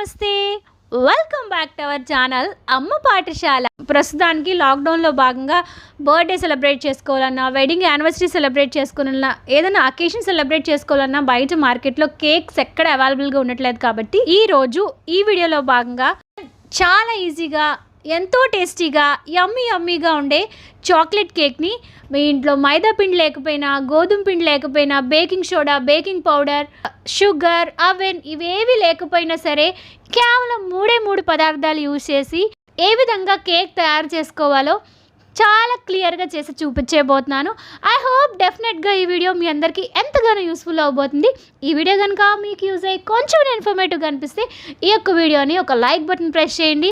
నమస్తే welcome back to our channel అమ్మ పాఠశాల. ప్రస్తుతానికి లాక్డౌన్లో భాగంగా బర్త్డే సెలబ్రేట్ చేసుకోవాలన్నా, వెడ్డింగ్ యానివర్సరీ సెలబ్రేట్ చేసుకోవాలన్నా, ఏదైనా అకేషన్ సెలబ్రేట్ చేసుకోవాలన్నా బయట మార్కెట్లో కేక్స్ ఎక్కడ అవైలబుల్గా ఉండట్లేదు. కాబట్టి ఈరోజు ఈ వీడియోలో భాగంగా చాలా ఈజీగా, ఎంతో టేస్టీగా, యమ్మీగా ఉండే చాక్లెట్ కేక్ని మీ ఇంట్లో మైదా పిండి లేకపోయినా, గోధుమ పిండి లేకపోయినా, baking soda, baking powder, sugar, oven ఇవేవి లేకపోయినా సరే కేవలం మూడు పదార్థాలు యూజ్ చేసి ఏ విధంగా కేక్ తయారు చేసుకోవాలో చాలా క్లియర్గా చేసి చూపించబోతున్నాను. ఐ హోప్ డెఫినెట్గా ఈ వీడియో మీ అందరికీ ఎంతగానో యూస్ఫుల్ అవబోతుంది. ఈ వీడియో కనుక మీకు యూజ్ అయ్యి కొంచెం ఇన్ఫర్మేటివ్గా అనిపిస్తే ఈ యొక్క వీడియోని ఒక లైక్ బటన్ ప్రెస్ చేయండి.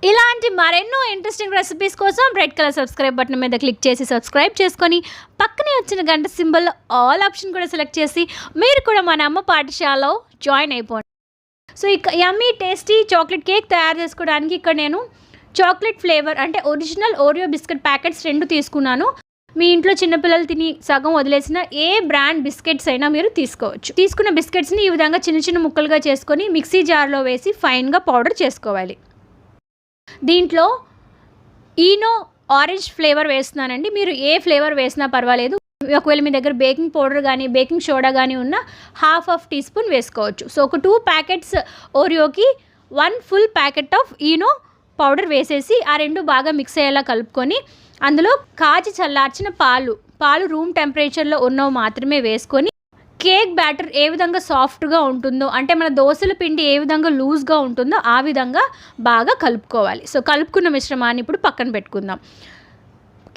ఇలాంటి మరెన్నో ఇంట్రెస్టింగ్ రెసిపీస్ కోసం రెడ్ కలర్ సబ్స్క్రైబ్ బటన్ మీద క్లిక్ చేసి సబ్స్క్రైబ్ చేసుకొని పక్కనే వచ్చిన గంట సింబల్ ఆల్ ఆప్షన్ కూడా సెలెక్ట్ చేసి మీరు కూడా మన అమ్మ పాఠశాలలో జాయిన్ అయిపోండి. సో ఇక యమ్మీ టేస్టీ చాక్లెట్ కేక్ తయారు చేసుకోవడానికి ఇక్కడ నేను చాక్లెట్ ఫ్లేవర్ అంటే ఒరిజినల్ ఓరియో బిస్కెట్ ప్యాకెట్స్ 2 తీసుకున్నాను. మీ ఇంట్లో చిన్నపిల్లలు తిని సగం వదిలేసిన ఏ బ్రాండ్ బిస్కెట్స్ అయినా మీరు తీసుకోవచ్చు. తీసుకున్న బిస్కెట్స్ని ఈ విధంగా చిన్న చిన్న ముక్కలుగా చేసుకొని మిక్సీ జార్లో వేసి ఫైన్గా పౌడర్ చేసుకోవాలి. దీంట్లో ఈనో ఆరెంజ్ ఫ్లేవర్ వేస్తున్నానండి. మీరు ఏ ఫ్లేవర్ వేసినా పర్వాలేదు. ఒకవేళ మీ దగ్గర బేకింగ్ పౌడర్ కానీ బేకింగ్ సోడా కానీ ఉన్న ½ టీ స్పూన్ వేసుకోవచ్చు. సో ఒక 2 ప్యాకెట్స్ ఓరియోకి 1 full packet of Eno powder వేసేసి ఆ 2 బాగా మిక్స్ అయ్యేలా కలుపుకొని అందులో కాచి చల్లార్చిన పాలు రూమ్ టెంపరేచర్లో ఉన్నవి మాత్రమే వేసుకొని కేక్ బ్యాటర్ ఏ విధంగా సాఫ్ట్గా ఉంటుందో, అంటే మన దోశల పిండి ఏ విధంగా లూజ్గా ఉంటుందో ఆ విధంగా బాగా కలుపుకోవాలి. సో కలుపుకున్న మిశ్రమాన్ని ఇప్పుడు పక్కన పెట్టుకుందాం.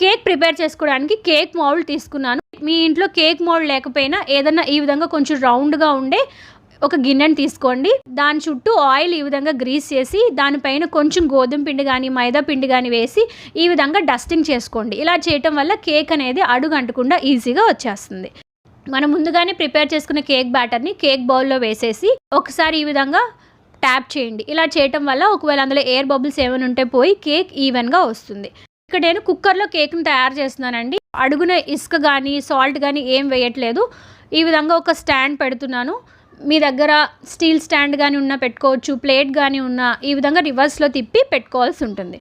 కేక్ ప్రిపేర్ చేసుకోవడానికి కేక్ మౌల్డ్ తీసుకున్నాను. మీ ఇంట్లో కేక్ మౌల్డ్ లేకపోయినా ఏదన్నా ఈ విధంగా కొంచెం రౌండ్గా ఉండే ఒక గిన్నెని తీసుకోండి. దాని చుట్టూ ఆయిల్ ఈ విధంగా గ్రీస్ చేసి దానిపైన కొంచెం గోధుమ పిండి కానీ మైదా పిండి కానీ వేసి ఈ విధంగా డస్టింగ్ చేసుకోండి. ఇలా చేయటం వల్ల కేక్ అనేది అడుగు అంటకుండా ఈజీగా వచ్చేస్తుంది. మనం ముందుగానే ప్రిపేర్ చేసుకున్న కేక్ బ్యాటర్ని కేక్ బౌల్లో వేసేసి ఒకసారి ఈ విధంగా ట్యాప్ చేయండి. ఇలా చేయటం వల్ల ఒకవేళ అందులో ఎయిర్ బబుల్స్ ఏమైనా ఉంటే పోయి కేక్ ఈవెన్గా వస్తుంది. ఇక్కడ నేను కుక్కర్లో కేక్ని తయారు చేస్తున్నానండి. అడుగున ఇసుక కానీ సాల్ట్ కానీ ఏం వేయట్లేదు. ఈ విధంగా ఒక స్టాండ్ పెడుతున్నాను. మీ దగ్గర స్టీల్ స్టాండ్ కానీ ఉన్నా పెట్టుకోవచ్చు, ప్లేట్ కానీ ఉన్నా ఈ విధంగా రివర్స్లో తిప్పి పెట్టుకోవాల్సి ఉంటుంది.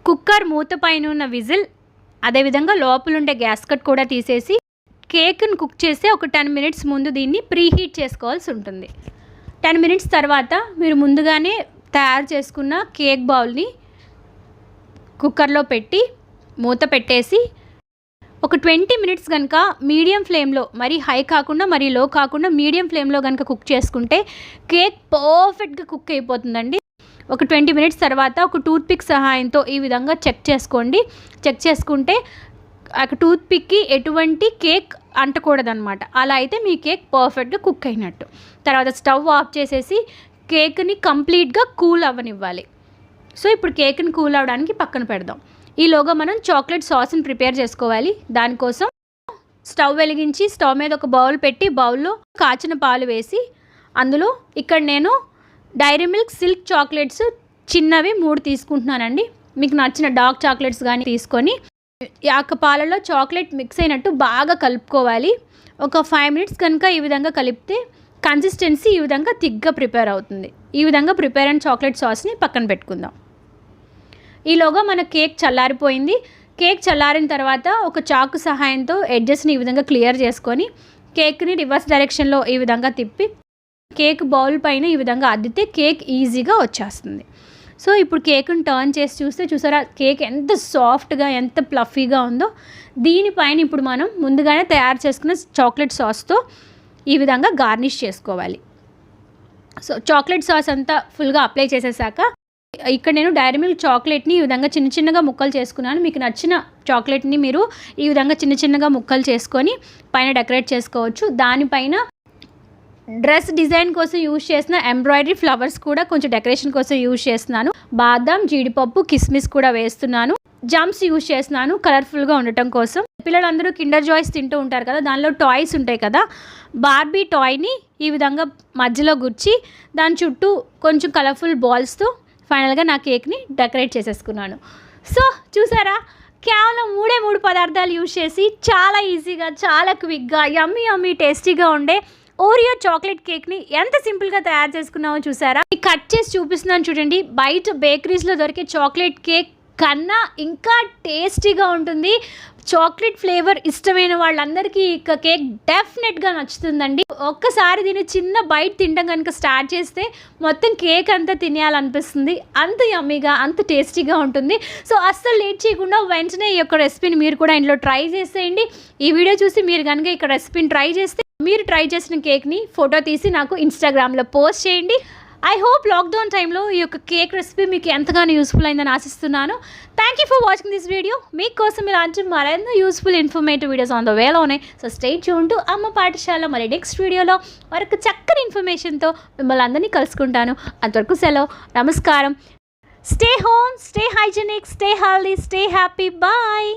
కుక్కర్ మూత పైన ఉన్న విజిల్, అదేవిధంగా లోపలుండే గ్యాస్ కట్ కూడా తీసేసి కేక్ని కుక్ చేస్తే ఒక 10 మినిట్స్ ముందు దీన్ని ప్రీహీట్ చేసుకోవాల్సి ఉంటుంది. 10 మినిట్స్ తర్వాత మీరు ముందుగానే తయారు చేసుకున్న కేక్ బౌల్ని కుక్కర్లో పెట్టి మూత పెట్టేసి ఒక 20 మినిట్స్ కనుక మీడియం ఫ్లేమ్లో, మరీ హై కాకుండా మరీ లో కాకుండా మీడియం ఫ్లేమ్లో కనుక కుక్ చేసుకుంటే కేక్ పర్ఫెక్ట్గా కుక్ అయిపోతుందండి. ఒక 20 మినిట్స్ తర్వాత ఒక టూత్పిక్ సహాయంతో ఈ విధంగా చెక్ చేసుకోండి. చెక్ చేసుకుంటే ఆ టూత్పిక్కి ఎటువంటి కేక్ అంటకూడదనమాట. అలా అయితే మీ కేక్ పర్ఫెక్ట్గా కుక్ అయినట్టు. తర్వాత స్టవ్ ఆఫ్ చేసేసి కేక్ని కంప్లీట్గా కూల్ అవ్వనివ్వాలి. సో ఇప్పుడు కేక్ని కూల్ అవ్వడానికి పక్కన పెడదాం. ఈలోగా మనం చాక్లెట్ సాస్ని ప్రిపేర్ చేసుకోవాలి. దానికోసం స్టవ్ వెలిగించి స్టవ్ మీద ఒక బౌల్ పెట్టి బౌల్లో కాచిన పాలు వేసి అందులో ఇక్కడ నేను డైరీ మిల్క్ సిల్క్ చాక్లెట్స్ చిన్నవి 3 తీసుకుంటున్నానండి. మీకు నచ్చిన డార్క్ చాక్లెట్స్ కానీ తీసుకొని యాక పాలలో చాక్లెట్ మిక్స్ అయినట్టు బాగా కలుపుకోవాలి. ఒక 5 మినిట్స్ కనుక ఈ విధంగా కలిపితే కన్సిస్టెన్సీ ఈ విధంగా థిక్గా ప్రిపేర్ అవుతుంది. ఈ విధంగా ప్రిపేర్ అయిన చాక్లెట్ సాస్ని పక్కన పెట్టుకుందాం. ఈలోగా మన కేక్ చల్లారిపోయింది. కేక్ చల్లారిన తర్వాత ఒక చాకు సహాయంతో ఎడ్జెస్ని ఈ విధంగా క్లియర్ చేసుకొని కేక్ని రివర్స్ డైరెక్షన్లో ఈ విధంగా తిప్పి కేక్ బౌల్ పైన ఈ విధంగా అద్దితే కేక్ ఈజీగా వచ్చేస్తుంది. సో ఇప్పుడు కేక్ని టర్న్ చేసి చూసారా కేక్ ఎంత సాఫ్ట్గా ఎంత ప్లఫీగా ఉందో. దీనిపైన ఇప్పుడు మనం ముందుగానే తయారు చేసుకున్న చాక్లెట్ సాస్తో ఈ విధంగా గార్నిష్ చేసుకోవాలి. సో చాక్లెట్ సాస్ అంతా ఫుల్గా అప్లై చేసేసాక ఇక్కడ నేను డైరీ మిల్క్ చాక్లెట్ని ఈ విధంగా చిన్న చిన్నగా ముక్కలు చేసుకున్నాను. మీకు నచ్చిన చాక్లెట్ని మీరు ఈ విధంగా చిన్న చిన్నగా ముక్కలు చేసుకొని పైన డెకరేట్ చేసుకోవచ్చు. దానిపైన డ్రెస్ డిజైన్ కోసం యూజ్ చేసిన ఎంబ్రాయిడరీ ఫ్లవర్స్ కూడా కొంచెం డెకరేషన్ కోసం యూజ్ చేస్తున్నాను. బాదం, జీడిపప్పు, కిస్మిస్ కూడా వేస్తున్నాను. జంప్స్ యూజ్ చేస్తున్నాను కలర్ఫుల్గా ఉండటం కోసం. పిల్లలందరూ కిండర్ జాయ్స్ తింటూ ఉంటారు కదా, దానిలో టాయ్స్ ఉంటాయి కదా, బార్బీ టాయ్ని ఈ విధంగా మధ్యలో గుచ్చి దాని చుట్టూ కొంచెం కలర్ఫుల్ బాల్స్తో ఫైనల్గా నా కేక్ని డెకరేట్ చేసేసుకున్నాను. సో చూసారా, కేవలం 3 పదార్థాలు యూజ్ చేసి చాలా ఈజీగా చాలా క్విక్గా యమ్మీ టేస్టీగా ఉండే ఓరియో చాక్లెట్ కేక్ని ఎంత సింపుల్గా తయారు చేసుకున్నామో చూసారా? కట్ చేసి చూపిస్తున్నాను చూడండి. బయట బేకరీస్లో దొరికే చాక్లెట్ కేక్ కన్నా ఇంకా టేస్టీగా ఉంటుంది. చాక్లెట్ ఫ్లేవర్ ఇష్టమైన వాళ్ళందరికీ ఇక కేక్ డెఫినెట్గా నచ్చుతుందండి. ఒక్కసారి దీన్ని చిన్న బైట్ తినడం కనుక స్టార్ట్ చేస్తే మొత్తం కేక్ అంతా తినేయాలనిపిస్తుంది. అంత యమ్మీగా, అంత టేస్టీగా ఉంటుంది. సో అస్సలు లేట్ చేయకుండా వెంటనే ఈ యొక్క రెసిపీని మీరు కూడా ఇంట్లో ట్రై చేసేయండి. ఈ వీడియో చూసి మీరు కనుక ఈ రెసిపీని ట్రై చేస్తే మీరు ట్రై చేసిన కేక్ని ఫోటో తీసి నాకు ఇన్స్టాగ్రామ్లో పోస్ట్ చేయండి. ఐ హోప్ లాక్డౌన్ టైంలో ఈ యొక్క కేక్ రెసిపీ మీకు ఎంతగానో యూస్ఫుల్ అయిందని ఆశిస్తున్నాను. Thank you for watching this video. మీకోసం ఇలాంటి మరెన్నో useful informative videos on the వేలో ఉన్నాయి. సో స్టే ట్యూన్ టు అమ్మ పాఠశాల. మరి నెక్స్ట్ వీడియోలో మరొక చక్కని ఇన్ఫర్మేషన్తో మిమ్మల్ని అందరినీ కలుసుకుంటాను. అంతవరకు సెలవు. నమస్కారం. Stay home, stay hygienic, stay healthy, stay happy. Bye.